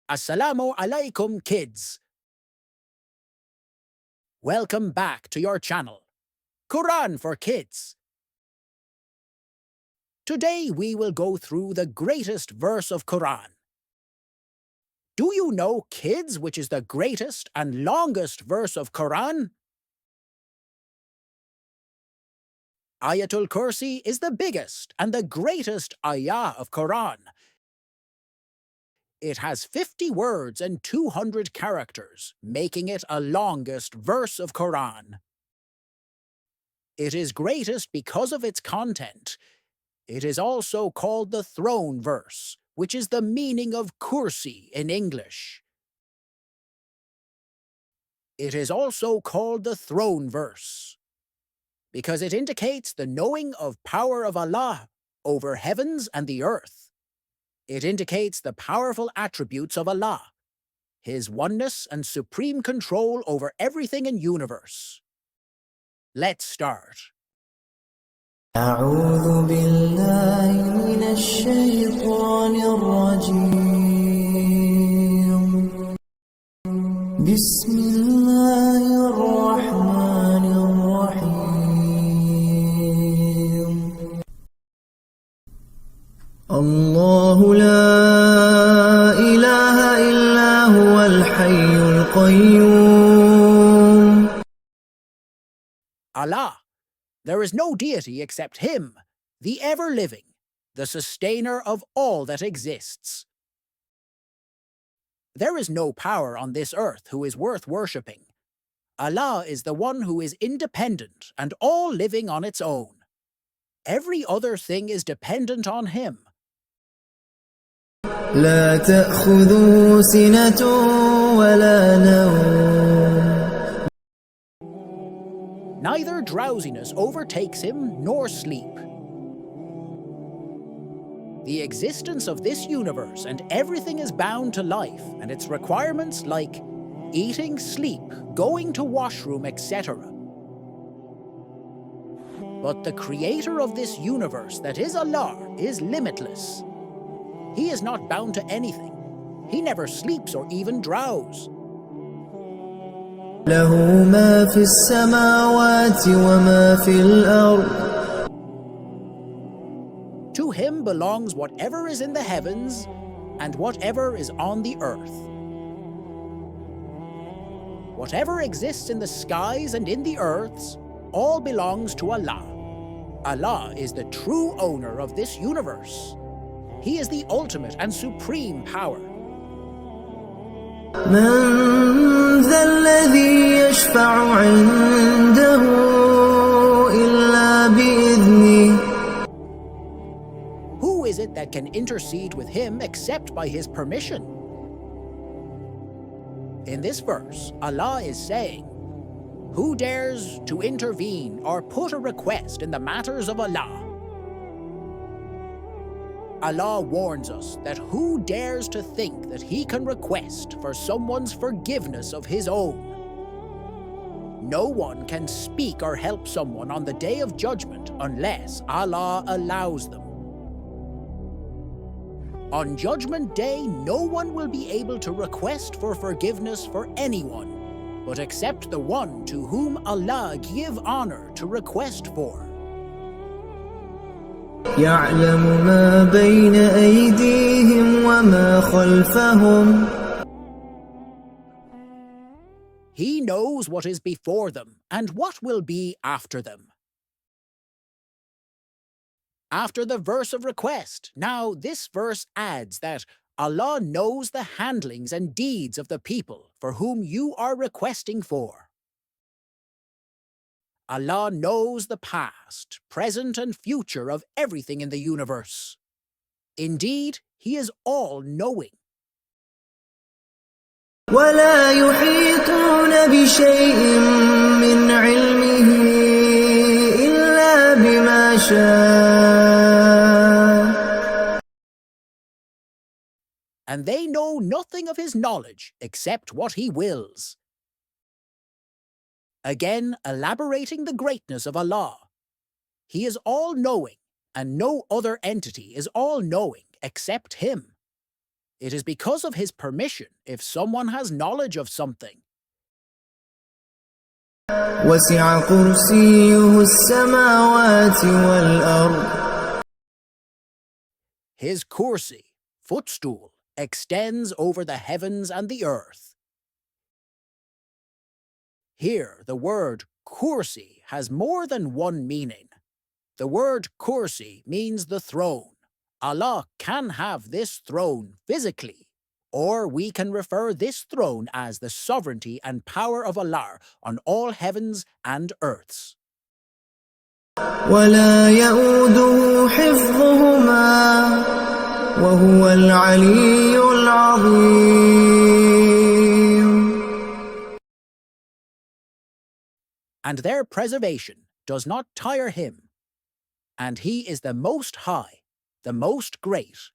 Assalamu alaikum, kids. Welcome back to your channel, Quran for Kids. Today we will go through the greatest verse of Quran. Do you know, kids, which is the greatest and longest verse of Quran? Ayatul Kursi is the biggest and the greatest ayah of Quran. It has 50 words and 200 characters, making it a longest verse of Quran. It is greatest because of its content. It is also called the throne verse, which is the meaning of Kursi in English. It is also called the throne verse because it indicates the knowing of power of Allah over heavens and the earth. It indicates the powerful attributes of Allah, His oneness and supreme control over everything in universe. Let's start. أعوذ بالله من الشيطان الرجيم بسم الله الرحمن الرحيم الله لا إله إلا هو الحي القيوم Allah. There is no deity except Him, the ever-living, the sustainer of all that exists. There is no power on this earth who is worth worshipping. Allah is the one who is independent and all living on its own. Every other thing is dependent on Him. لا تأخذه سنة ولا نوم Neither drowsiness overtakes Him nor sleep. The existence of this universe and everything is bound to life and its requirements like eating, sleep, going to washroom, etc. But the creator of this universe, that is Allah, is limitless. He is not bound to anything. He never sleeps or even drowses. له ما في السماوات وما في الأرض To Him belongs whatever is in the heavens and whatever is on the earth. Whatever exists in the skies and in the earths, all belongs to Allah. Allah is the true owner of this universe. He is the ultimate and supreme power. من ذا الذي يشفع عنده إلا بإذنه Who is it that can intercede with Him except by His permission? In this verse, Allah is saying, who dares to intervene or put a request in the matters of Allah? Allah warns us that who dares to think that he can request for someone's forgiveness of his own? No one can speak or help someone on the Day of Judgment unless Allah allows them. On Judgment Day, no one will be able to request for forgiveness for anyone, but except the one to whom Allah give honor to request for. يعلم ما بين أيديهم وما خلفهم He knows what is before them and what will be after them. After the verse of request, now this verse adds that Allah knows the handlings and deeds of the people for whom you are requesting for. Allah knows the past, present, and future of everything in the universe. Indeed, He is all-knowing. ولا يحيطون بشيء من علمه إلا بما شاء And they know nothing of His knowledge except what He wills. Again, elaborating the greatness of Allah. He is all-knowing, and no other entity is all-knowing except Him. It is because of his permission if someone has knowledge of something. وسع كرسيه السماوات والأرض His kursi, footstool, extends over the heavens and the earth. Here, the word kursi has more than one meaning. The word kursi means the throne. Allah can have this throne physically, or we can refer this throne as the sovereignty and power of Allah on all heavens and earths. ولا يؤوده حفظهما وهو العلي العظيم. And their preservation does not tire him, and he is the Most High, the Most Great.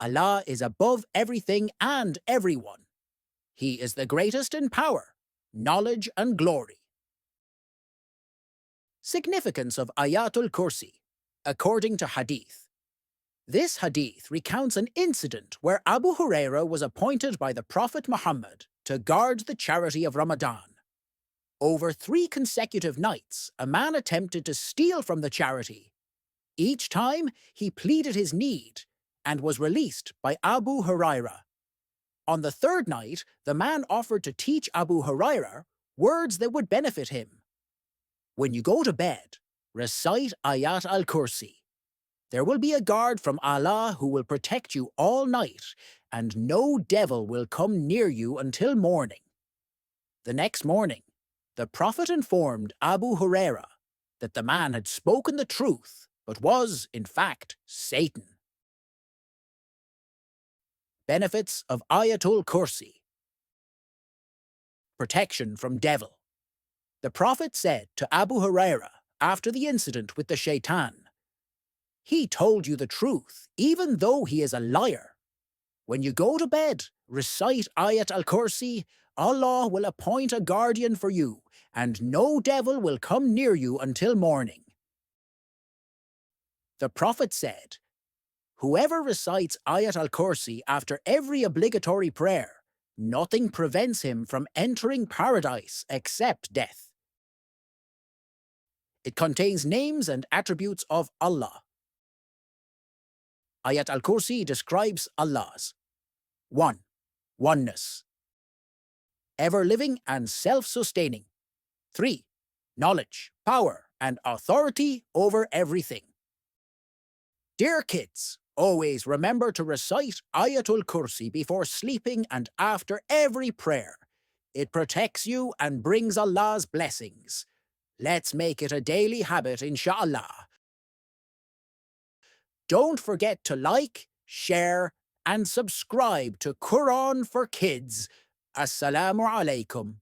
Allah is above everything and everyone. He is the greatest in power, knowledge and glory. Significance of Ayatul Kursi, according to Hadith. This Hadith recounts an incident where Abu Huraira was appointed by the Prophet Muhammad to guard the charity of Ramadan. Over 3 consecutive nights, a man attempted to steal from the charity. Each time, he pleaded his need and was released by Abu Huraira. On the 3rd night, the man offered to teach Abu Huraira words that would benefit him. When you go to bed, recite Ayat al-Kursi. There will be a guard from Allah who will protect you all night, and no devil will come near you until morning. The next morning, the Prophet informed Abu Huraira that the man had spoken the truth, but was, in fact, Satan. Benefits of Ayatul Kursi. Protection from devil. The Prophet said to Abu Huraira after the incident with the shaitan, "He told you the truth, even though he is a liar. When you go to bed, recite Ayat al-Kursi, Allah will appoint a guardian for you, and no devil will come near you until morning." The Prophet said, "Whoever recites Ayat al-Kursi after every obligatory prayer, nothing prevents him from entering paradise except death." It contains names and attributes of Allah. Ayat al-Kursi describes Allah's 1. Oneness. Ever-living and self-sustaining. 3. Knowledge, power, and authority over everything. Dear kids, always remember to recite Ayatul Kursi before sleeping and after every prayer. It protects you and brings Allah's blessings. Let's make it a daily habit, inshallah. Don't forget to like, share, and subscribe to Quran for Kids. Assalamu alaikum.